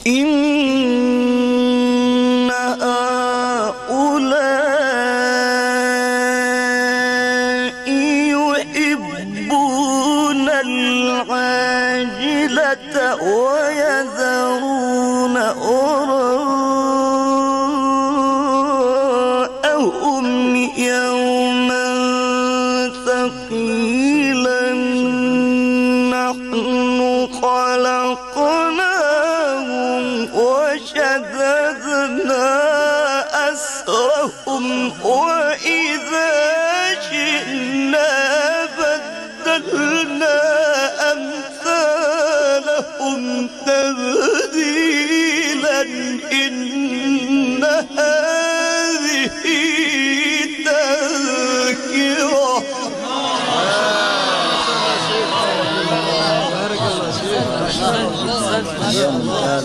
إن هؤلاء يحبون العاجلة ويذرون وراءهم يوما ثقيلا نحن خلقناهم وشددنا أسرهم وإذا شئنا بدلنا أمثالهم تبديلا إن